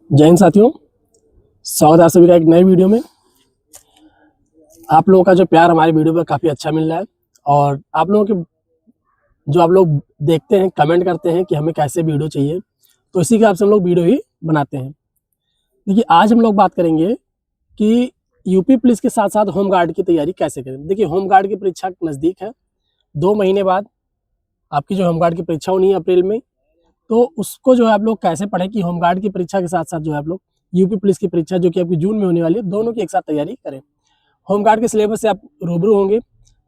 जय हिंद साथियों, स्वागत है आप सभी का एक नए वीडियो में। आप लोगों का जो प्यार हमारे वीडियो पर काफ़ी अच्छा मिल रहा है और आप लोगों के जो आप लोग देखते हैं, कमेंट करते हैं कि हमें कैसे वीडियो चाहिए, तो इसी के हिसाब से हम लोग वीडियो ही बनाते हैं। देखिए, आज हम लोग बात करेंगे कि यूपी पुलिस के साथ-साथ होम गार्ड की तैयारी कैसे करें। देखिए, होम गार्ड की परीक्षा नज़दीक है, 2 महीने बाद आपकी जो होम गार्ड की परीक्षा होनी है अप्रैल में, तो उसको जो है आप लोग कैसे पढ़ें कि होम गार्ड की परीक्षा के साथ-साथ जो है आप लोग यूपी पुलिस की परीक्षा जो कि आपकी जून में होने वाली है, दोनों की एक साथ तैयारी करें। होम गार्ड के सिलेबस से आप रूबरू होंगे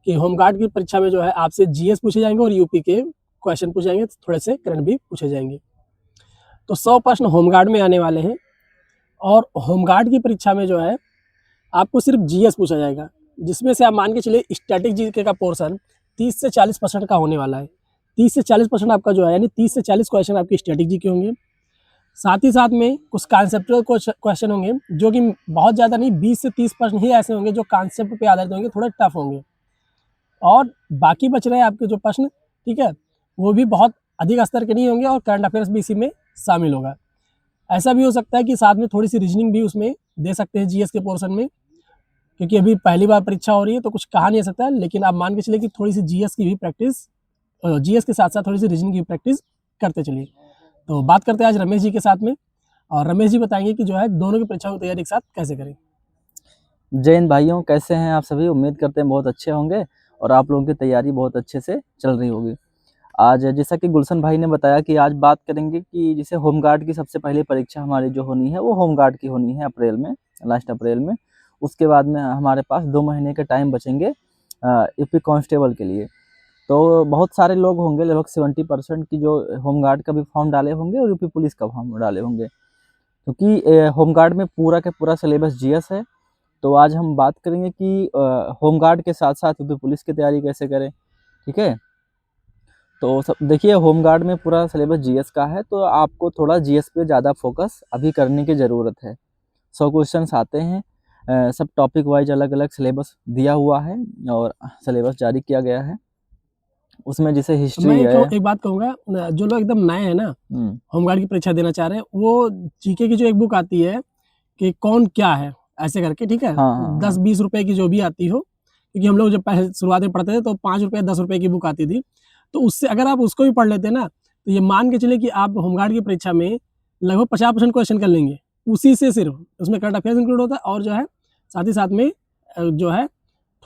कि होम गार्ड की परीक्षा में जो है आपसे जीएस पूछे जाएंगे और यूपी के क्वेश्चन पूछे जाएंगे, थोड़े से करंट भी पूछे जाएंगे। तो 100 प्रश्न होम गार्ड में आने वाले हैं और होम गार्ड की परीक्षा में जो है आपको सिर्फ जीएस पूछा जाएगा, जिसमें से आप मान के चलिए स्टैटिक जीके का पोर्शन 30 से 40% का होने वाला है। 30 से 40% आपका जो है, यानी 30 से 40 क्वेश्चन आपके स्टैटिक जी के होंगे। साथ ही साथ में कुछ कॉन्सेप्चुअल क्वेश्चन होंगे जो कि बहुत ज़्यादा नहीं, 20 से 30% ही ऐसे होंगे जो कॉन्सेप्ट पे आधारित होंगे, थोड़े टफ होंगे। और बाकी बच रहे आपके जो प्रश्न, ठीक है, वो भी बहुत अधिक स्तर के नहीं होंगे और करंट अफेयर्स भी इसी में शामिल होगा। ऐसा भी हो सकता है कि साथ में थोड़ी सी रीजनिंग भी उसमें दे सकते हैं जीएस के पोर्शन में, क्योंकि अभी पहली बार परीक्षा हो रही है तो कुछ कहा नहीं जा सकता है, लेकिन आप मान के चलिए कि थोड़ी सी जीएस की भी प्रैक्टिस, जीएस के साथ साथ थोड़ी सी रीजनिंग की प्रैक्टिस करते चलिए। तो बात करते हैं आज रमेश जी के साथ में, और रमेश जी बताएंगे कि जो है दोनों की परीक्षाओं की तैयारी एक साथ कैसे करें। जय हिंद भाइयों, कैसे हैं आप सभी। उम्मीद करते हैं बहुत अच्छे होंगे और आप लोगों की तैयारी बहुत अच्छे से चल रही होगी। आज जैसा कि गुलशन भाई ने बताया कि आज बात करेंगे कि जैसे होमगार्ड की सबसे पहली परीक्षा हमारी जो होनी है वो होमगार्ड की होनी है अप्रैल में, लास्ट अप्रैल में। उसके बाद में हमारे पास 2 महीने के टाइम बचेंगे यूपी कांस्टेबल के लिए। तो बहुत सारे लोग होंगे, लगभग 70% की जो होमगार्ड का भी फॉर्म डाले होंगे और यूपी पुलिस का फॉर्म डाले होंगे, क्योंकि होमगार्ड में पूरा का पूरा सिलेबस जीएस है। तो आज हम बात करेंगे कि होमगार्ड के साथ साथ यूपी पुलिस की तैयारी कैसे करें। ठीक है, तो सब देखिए, होमगार्ड में पूरा सिलेबस जीएस का है, तो आपको थोड़ा जीएस पे ज़्यादा फोकस अभी करने की ज़रूरत है। 100 क्वेश्चंस आते हैं, सब टॉपिक वाइज अलग अलग सिलेबस दिया हुआ है और सिलेबस जारी किया गया है। उसमें जैसे मैं हिस्ट्री है। एक बात कहूँगा, जो लोग एकदम नए हैं ना, होमगार्ड की परीक्षा देना चाह रहे हैं, वो जीके की जो एक बुक आती है कि कौन क्या है, ऐसे करके, ठीक है, हाँ हाँ हाँ 10-20 रुपए की जो भी आती हो, क्योंकि हम लोग जब पहले शुरुआत में पढ़ते थे तो 5 रुपए 10 रुपए की बुक आती थी। तो उससे अगर आप उसको भी पढ़ लेते ना, तो ये मान के चलिए कि आप होमगार्ड की परीक्षा में लगभग 50% क्वेश्चन कर लेंगे उसी से सिर्फ। उसमें करंट अफेयर्स इंक्लूड होता है और जो है साथ ही साथ में जो है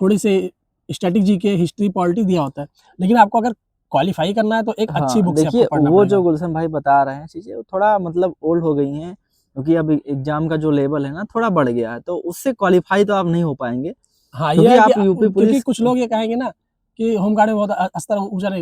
थोड़ी सी स्टैटिक जीके, हिस्ट्री, पॉलिटी दिया होता है। लेकिन आपको अगर क्वालिफाई करना है तो एक अच्छी हाँ। बुक से आपको देखिए, पढ़ना वो जो पड़ेगा। गुलशन भाई बता रहे हैं चीज़ें, वो थोड़ा मतलब ओल्ड हो गई हैं, क्योंकि अब एग्जाम का जो लेवल है ना थोड़ा बढ़ गया है, तो उससे क्वालिफाई तो आप नहीं हो पाएंगे, हाँ, ये क्योंकि है कि आप यूपी क्योंकि पुलिस। कुछ लोग ये कहेंगे ना कि होमगार्ड में बहुत स्तर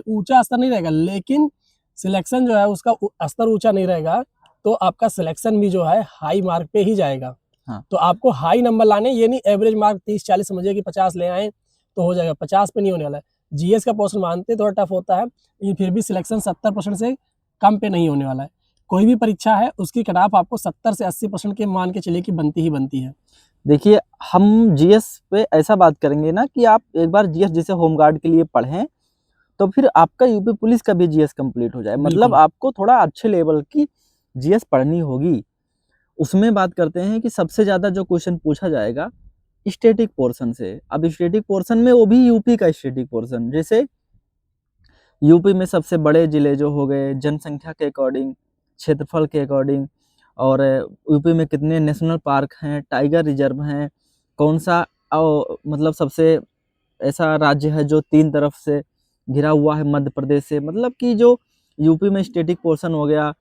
ऊंचा स्तर नहीं रहेगा, लेकिन सिलेक्शन जो है उसका स्तर ऊंचा नहीं रहेगा, तो आपका सिलेक्शन भी जो है हाई मार्क पे ही जाएगा। हाँ तो आपको हाई नंबर लाने, ये नहीं एवरेज मार्क 30-40 समझिए कि 50 ले आए तो हो जाएगा, 50 पे नहीं होने वाला है। जीएस का पोर्शन मानते थोड़ा टफ होता है, लेकिन फिर भी सिलेक्शन 70% से कम पे नहीं होने वाला है। कोई भी परीक्षा है उसकी कट ऑफ आपको 70 से 80% के मान के चलिए कि बनती ही बनती है। देखिए, हम जीएस पे ऐसा बात करेंगे ना कि आप एक बार जीएस जैसे होमगार्ड के लिए पढ़ें, तो फिर आपका यूपी पुलिस का भी जीएस कंप्लीट हो जाए। मतलब बिल्कुल। आपको थोड़ा अच्छे लेवल की जीएस पढ़नी होगी। उसमें बात करते हैं कि सबसे ज़्यादा जो क्वेश्चन पूछा जाएगा स्टैटिक पोर्शन से। अब स्टैटिक पोर्शन में वो भी यूपी का स्टैटिक पोर्शन, जैसे यूपी में सबसे बड़े ज़िले जो हो गए जनसंख्या के अकॉर्डिंग, क्षेत्रफल के अकॉर्डिंग, और यूपी में कितने नेशनल पार्क हैं, टाइगर रिजर्व हैं, कौन-सा मतलब सबसे ऐसा राज्य है जो 3 तरफ से घिरा हुआ है मध्य प्रदेश से। मतलब कि जो यूपी में स्टैटिक पोर्शन हो गया,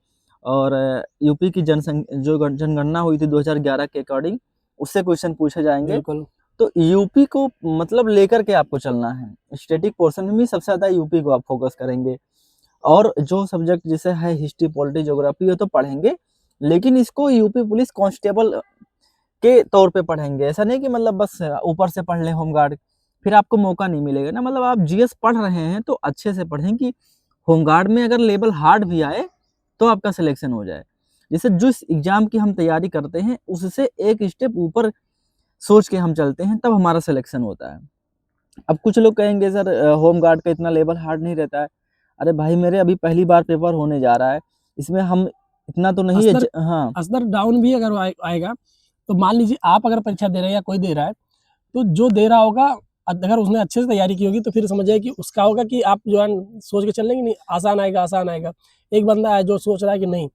और यूपी की जनगणना हुई थी 2011 के अकॉर्डिंग, उससे क्वेश्चन पूछे जाएँगे। बिल्कुल। तो यूपी को मतलब लेकर के आपको चलना है। स्टैटिक पोर्शन में भी सबसे ज़्यादा यूपी को आप फोकस करेंगे, और जो सब्जेक्ट जैसे है हिस्ट्री, पॉलिटी, ज्योग्राफी, ये तो पढ़ेंगे, लेकिन इसको यूपी पुलिस कांस्टेबल के तौर पे पढ़ेंगे। ऐसा नहीं कि मतलब बस ऊपर से पढ़ लें होमगार्ड, फिर आपको मौका नहीं मिलेगा ना। मतलब आप जीएस पढ़ रहे हैं तो अच्छे से पढ़ें कि होमगार्ड में अगर लेवल हार्ड भी आए तो आपका सिलेक्शन हो जाए। जैसे जिस एग्जाम की हम तैयारी करते हैं उससे एक स्टेप ऊपर सोच के हम चलते हैं, तब हमारा सिलेक्शन होता है। अब कुछ लोग कहेंगे सर होमगार्ड का इतना लेवल हार्ड नहीं रहता है। अरे भाई मेरे, अभी पहली बार पेपर होने जा रहा है, इसमें हम इतना तो नहीं है अस्तर हाँ अस्तर डाउन भी अगर आएगा तो मान लीजिए आप अगर परीक्षा दे रहे हैं या कोई दे रहा है, तो जो दे रहा होगा अगर उसने अच्छे से तैयारी की होगी तो फिर समझ जाइए कि उसका होगा कि आप जो है सोच के चल रहे हैं कि नहीं आसान आएगा आसान आएगा। एक बंदा है जो सोच रहा है कि नहीं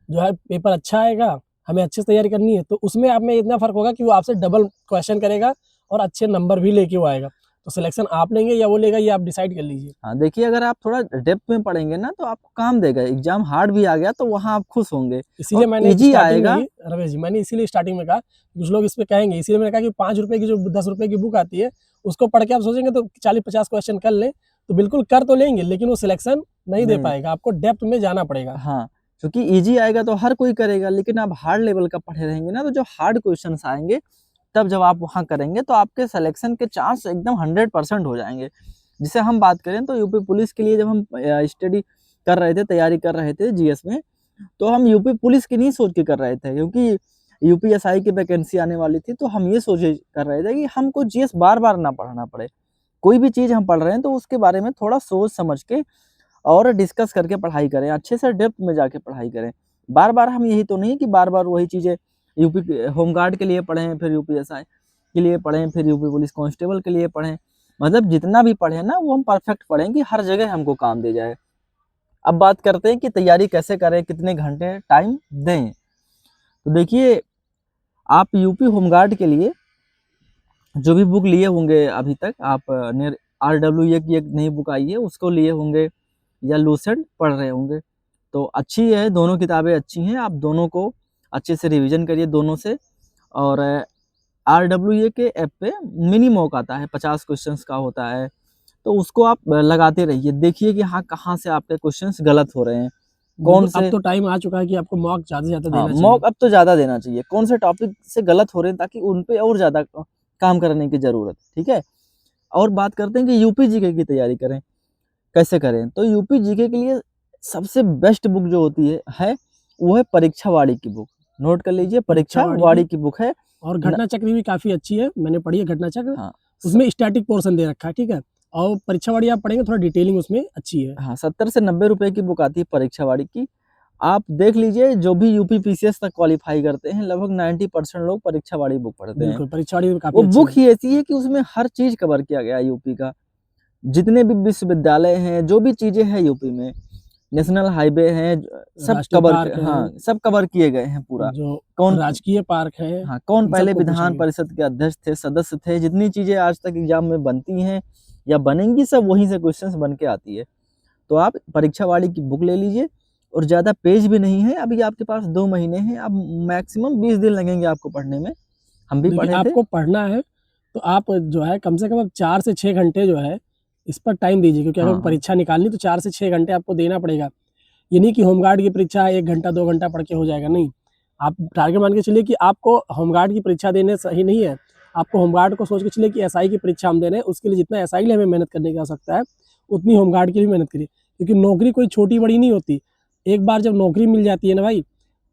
जो है पेपर अच्छा आएगा, हमें अच्छे से तैयारी करनी है, तो उसमें आप में इतना फ़र्क होगा कि वो आपसे डबल क्वेश्चन करेगा और अच्छे नंबर भी लेके वो आएगा। तो सिलेक्शन आप लेंगे या वो लेगा ये आप डिसाइड कर लीजिए। हाँ, देखिए अगर आप थोड़ा डेप्थ में पढ़ेंगे ना तो आपको काम देगा। एग्जाम हार्ड भी आ गया तो वहाँ आप खुश होंगे इसीलिए और मैंने इजी स्टार्टिंग में आएगा। ही रमेश जी मैंने इसीलिए स्टार्टिंग में कहा, कुछ लोग इस पे कहेंगे, इसीलिए मैंने कहा कि 5 रुपए की जो 10 रुपए की बुक आती है, उसको पढ़ के आप सोचेंगे तो 40-50 क्वेश्चन कर लें, तो बिल्कुल कर तो लेंगे, लेकिन वो सिलेक्शन नहीं दे नहीं पाएगा, आपको डेप्थ में जाना पड़ेगा। हाँ, क्योंकि इजी आएगा तो हर कोई करेगा, लेकिन आप हार्ड लेवल का पढ़े रहेंगे ना तो जो हार्ड क्वेश्चंस आएंगे तब जब आप वहाँ करेंगे तो आपके सिलेक्शन के चांस एकदम 100% हो जाएंगे। जिसे हम बात करें तो यूपी पुलिस के लिए जब हम स्टडी कर रहे थे, तैयारी कर रहे थे जीएस में, तो हम यूपी पुलिस की नहीं सोच के कर रहे थे, क्योंकि यूपीएसआई की वैकेंसी आने वाली थी, तो हम ये सोच कर रहे थे कि हमको जीएस बार बार ना पढ़ना पड़े। कोई भी चीज़ हम पढ़ रहे हैं तो उसके बारे में थोड़ा सोच समझ के और डिस्कस करके पढ़ाई करें, अच्छे से डेप्थ में जाके पढ़ाई करें। बार बार हम यही तो नहीं कि बार बार वही चीज़ें यूपी होमगार्ड के लिए पढ़ें, फिर यूपीएसआई के लिए पढ़ें, फिर यूपी पुलिस कांस्टेबल के लिए पढ़ें। मतलब जितना भी पढ़ें ना वो हम परफेक्ट पढ़ें कि हर जगह हमको काम दे जाए। अब बात करते हैं कि तैयारी कैसे करें, कितने घंटे टाइम दें। तो देखिए आप यूपी होमगार्ड के लिए जो भी बुक लिए होंगे अभी तक आप नियर RWA की एक नई बुक आई है उसको लिए होंगे या लूसेंट पढ़ रहे होंगे, तो अच्छी है, दोनों किताबें अच्छी हैं। आप दोनों को अच्छे से रिवीजन करिए दोनों से। और RWA के ऐप पे मिनी मॉक आता है, 50 क्वेश्चंस का होता है, तो उसको आप लगाते रहिए, देखिए कि हाँ कहाँ से आपके क्वेश्चंस गलत हो रहे हैं, कौन बिल्कुल, अब से तो टाइम आ चुका है कि आपको मॉक ज़्यादा से ज़्यादा हाँ देना चाहिए। मॉक अब तो ज़्यादा देना चाहिए, कौन से टॉपिक से गलत हो रहे हैं ताकि उन पे और ज़्यादा काम करने की ज़रूरत, ठीक है। और बात करते हैं कि यूपी जीके की तैयारी करें, कैसे करें। तो यूपी जीके के लिए सबसे बेस्ट बुक जो होती है वो है परीक्षा वाड़ी की बुक। नोट कर लीजिए, परीक्षा परीक्षा वाड़ी वाड़ी की की बुक है। और घटना चक्र भी काफ़ी अच्छी है, मैंने पढ़ी है घटना चक्र, हाँ उसमें स्टैटिक पोर्शन दे रखा है, ठीक है। और परीक्षा वाड़ी आप पढ़ेंगे थोड़ा डिटेलिंग उसमें अच्छी है। हाँ 70 से 90 रुपए की बुक आती है परीक्षा वाड़ी की। आप देख लीजिए जो भी यूपी पीसीएस तक क्वालिफाई करते हैं लगभग 90% लोग परीक्षा वाड़ी बुक पढ़ते हैं। बिल्कुल, परीक्षा वाड़ी भी काफ़ी वो अच्छी बुक है। ही ऐसी है कि उसमें हर चीज कवर किया गया है यूपी का, जितने भी विश्वविद्यालय हैं, जो भी चीजें हैं यूपी में, नेशनल हाईवे हैं, सब राष्ट्रीय कवर पार्क है, हाँ सब कवर किए गए हैं पूरा। जो कौन राजकीय पार्क है, हाँ कौन इन पहले सबको विधान पूछेंगे। परिषद के अध्यक्ष थे, सदस्य थे, जितनी चीजें आज तक एग्जाम में बनती हैं या बनेंगी सब वहीं से क्वेश्चंस बन के आती है। तो आप परीक्षा वाली की बुक ले लीजिए, और ज़्यादा पेज भी नहीं है, अभी आपके पास 2 महीने हैं, अब मैक्सिमम 20 दिन लगेंगे आपको पढ़ने में। हम भी देखिए पढ़े थे। आपको पढ़ना है तो आप जो है कम से कम अब 4 से 6 घंटे जो है इस पर टाइम दीजिए, क्योंकि हाँ अगर हाँ परीक्षा निकालनी तो 4 से 6 घंटे आपको देना पड़ेगा। ये नहीं कि होमगार्ड की परीक्षा 1 घंटा 2 घंटा पढ़ के हो जाएगा, नहीं। आप टारगेट मान के चलिए कि आपको होमगार्ड की परीक्षा देने सही नहीं है, आपको होमगार्ड को सोच के चलिए कि एसआई की परीक्षा हम दे रहे हैं, उसके लिए जितना एसआई के लिए हमें मेहनत करने की आवश्यकता है, उतनी होमगार्ड के लिए भी मेहनत करिए। क्योंकि नौकरी कोई छोटी-बड़ी नहीं होती। एक बार जब नौकरी मिल जाती है ना भाई,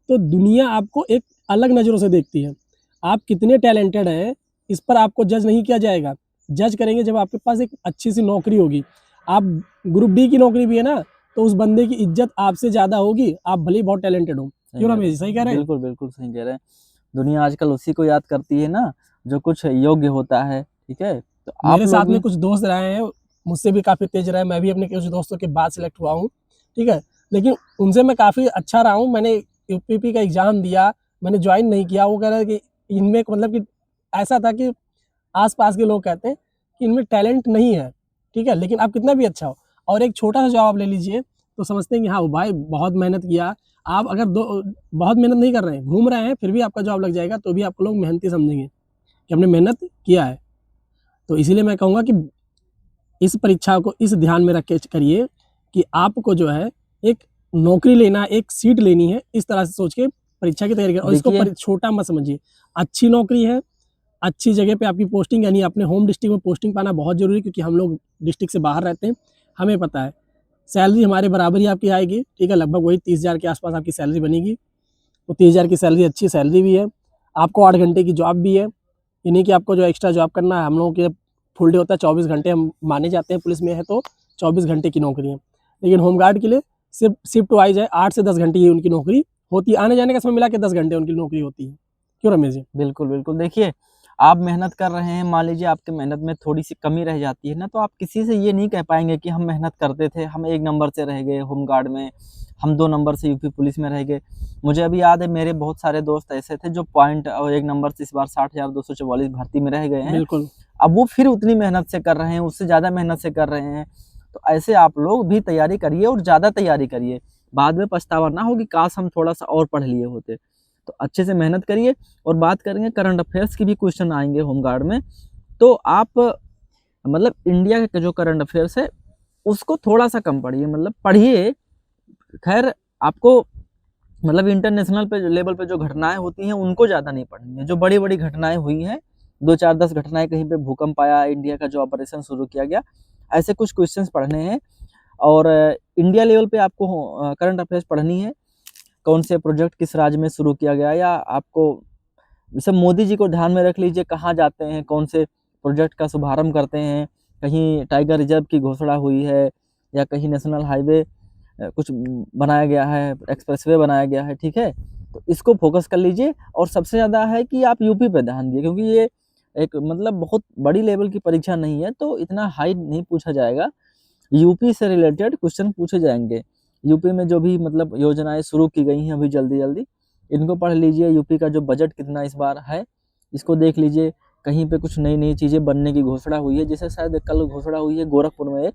तो दुनिया आपको एक अलग नज़रों से देखती है। आप कितने टैलेंटेड हैं, इस पर आपको जज नहीं किया जाएगा। जज करेंगे जब आपके पास एक अच्छी-सी नौकरी होगी। आप ग्रुप डी की नौकरी भी है ना, तो उस बंदे की इज़्ज़त आपसे ज़्यादा होगी, आप भले ही बहुत टैलेंटेड हो। सही क्यों कह रहे रमेश जी, सही कह हैं, रहे हैं? बिल्कुल बिल्कुल सही कह रहे हैं। दुनिया आजकल उसी को याद करती है ना जो कुछ योग्य होता है, ठीक है। तो आप मेरे साथ लोग में भी कुछ दोस्त रहे हैं, मुझसे भी काफ़ी तेज़ रहे, मैं भी अपने कुछ दोस्तों के बाद सेलेक्ट हुआ हूँ, ठीक है? लेकिन उनसे मैं काफ़ी अच्छा रहा हूँ, मैंने यूपीपी का एग्ज़ाम दिया, मैंने जॉइन नहीं किया, वो कह रहे हैं कि इनमें मतलब कि ऐसा था कि आस-पास के लोग कहते हैं कि इनमें टैलेंट नहीं है, ठीक है? लेकिन आप कितना भी अच्छा हो और एक छोटा-सा जॉब आप ले लीजिए, तो समझते हैं कि हाँ, वो भाई बहुत मेहनत किया। आप अगर बहुत मेहनत नहीं कर रहे हैं, घूम रहे हैं, फिर भी आपका जॉब लग जाएगा, तो भी आपको लोग मेहनती समझेंगे कि हमने मेहनत किया है। तो इसीलिए मैं कहूँगा कि इस परीक्षा को इस ध्यान में रख के करिए कि आपको जो है एक नौकरी लेना, एक सीट लेनी है, इस तरह से सोच के परीक्षा की तैयारी करें और इसको देखिए छोटा मत समझिए। अच्छी नौकरी है, अच्छी जगह पे आपकी पोस्टिंग यानी अपने होम डिस्ट्रिक्ट में पोस्टिंग पाना बहुत ज़रूरी है, क्योंकि हम लोग डिस्ट्रिक्ट से बाहर रहते हैं, हमें पता है। सैलरी हमारे बराबर ही आपकी आएगी, ठीक है? लगभग वही 30,000 के आस-पास आपकी सैलरी बनेगी। तो 30,000 की सैलरी अच्छी सैलरी भी है, आपको 8 घंटे की जॉब भी है। ये नहीं कि आपको जो एक्स्ट्रा जॉब करना है, हम लोगों के फुल डे होता है, 24 घंटे हम माने जाते हैं, पुलिस में है तो 24 घंटे की नौकरी है। लेकिन होमगार्ड के लिए सिर्फ शिफ्ट वाइज़ है, 8 से 10 घंटे ही उनकी नौकरी होती है, आने जाने का समय मिला के 10 घंटे उनकी नौकरी होती है। क्यों रमेश जी? बिल्कुल बिल्कुल। देखिए, आप मेहनत कर रहे हैं, मान लीजिए आपकी मेहनत में थोड़ी सी कमी रह जाती है ना, तो आप किसी से ये नहीं कह पाएंगे कि हम मेहनत करते थे, हम 1 नंबर से रह गए होमगार्ड में, हम 2 नंबर से यूपी पुलिस में रह गए। मुझे अभी याद है, मेरे बहुत सारे दोस्त ऐसे थे जो पॉइंट और 1 नंबर से इस बार 60,244 भर्ती में रह गए हैं। बिल्कुल, अब वो फिर उतनी मेहनत से कर रहे हैं, उससे ज़्यादा मेहनत से कर रहे हैं। तो ऐसे आप लोग भी तैयारी करिए और ज़्यादा तैयारी करिए, बाद में पछतावा ना हो कि काश हम थोड़ा-सा और पढ़ लिए होते। तो अच्छे से मेहनत करिए। और बात करेंगे करंट अफेयर्स की भी, क्वेश्चन आएँगे होमगार्ड में, तो आप मतलब इंडिया के जो करंट अफेयर्स है, उसको थोड़ा-सा कम पढ़िए, मतलब पढ़िए। खैर आपको मतलब इंटरनेशनल पे लेवल पे जो घटनाएँ होती हैं, उनको ज़्यादा नहीं पढ़नी है। जो बड़ी-बड़ी घटनाएँ हुई हैं, 2, 4, 10 घटनाएँ, कहीं पे भूकंप आया, इंडिया का जो ऑपरेशन शुरू किया गया, ऐसे कुछ क्वेश्चंस पढ़ने हैं। और इंडिया लेवल पे आपको करंट अफेयर्स पढ़नी है। कौन से प्रोजेक्ट किस राज्य में शुरू किया गया, या आपको जैसे मोदी जी को ध्यान में रख लीजिए, कहाँ जाते हैं, कौन से प्रोजेक्ट का शुभारंभ करते हैं, कहीं टाइगर रिजर्व की घोषणा हुई है, या कहीं नेशनल हाईवे कुछ बनाया गया है, एक्सप्रेसवे बनाया गया है, ठीक है? तो इसको फोकस कर लीजिए। और सबसे ज़्यादा है कि आप यूपी पे ध्यान दिए, क्योंकि ये एक मतलब बहुत बड़ी लेवल की परीक्षा नहीं है, तो इतना हाई नहीं पूछा जाएगा। यूपी से रिलेटेड क्वेश्चन पूछे जाएँगे। यूपी में जो भी मतलब योजनाएँ शुरू की गई हैं अभी जल्दी-जल्दी, इनको पढ़ लीजिए। यूपी का जो बजट कितना इस बार है, इसको देख लीजिए। कहीं पे कुछ नई-नई चीज़ें बनने की घोषणा हुई है, जैसे शायद कल घोषणा हुई है गोरखपुर में एक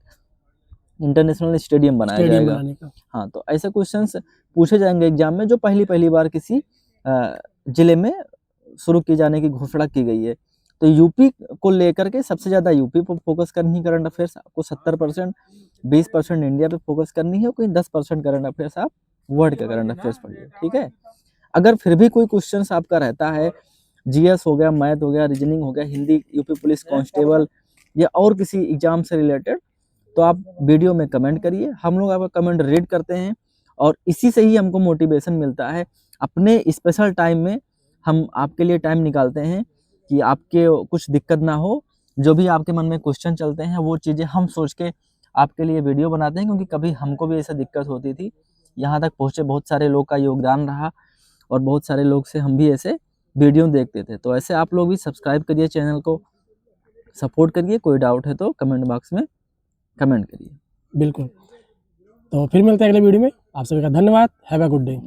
इंटरनेशनल स्टेडियम बनाया स्टेडियम जाएगा। बनाने का। हाँ, तो ऐसे क्वेश्चंस पूछे जाएँगे एग्ज़ाम में, जो पहली-पहली बार किसी जिले में शुरू किए जाने की घोषणा की गई है। तो यूपी को लेकर के सबसे ज़्यादा यूपी पे फ़ोकस करनी है करंट अफ़ेयर्स आपको। 70% 20% इंडिया पे फ़ोकस करनी है, और कोई 10% करंट अफ़ेयर्स आप वर्ल्ड का करंट अफ़ेयर्स पढ़िए, ठीक है? अगर फिर भी कोई क्वेश्चंस आपका रहता है, जीएस हो गया, मैथ हो गया, रीजनिंग हो गया, हिंदी, यूपी पुलिस कांस्टेबल, या और किसी एग्ज़ाम से रिलेटेड, तो आप वीडियो में कमेंट करिए। हम लोग आपका कमेंट रीड करते हैं, और इसी से ही हमको मोटिवेशन मिलता है। अपने स्पेशल टाइम में हम आपके लिए टाइम निकालते हैं कि आपके कुछ दिक्कत ना हो। जो भी आपके मन में क्वेश्चन चलते हैं, वो चीज़ें हम सोच के आपके लिए वीडियो बनाते हैं, क्योंकि कभी हमको भी ऐसा दिक्कत होती थी। यहाँ तक पहुँचे बहुत सारे लोग का योगदान रहा, और बहुत सारे लोग से हम भी ऐसे वीडियो देखते थे। तो ऐसे आप लोग भी सब्सक्राइब करिए चैनल को, सपोर्ट करिए। कोई डाउट है तो कमेंट बॉक्स में कमेंट करिए। बिल्कुल। तो फिर मिलते हैं अगले वीडियो में। आप सभी का धन्यवाद। Have a good day.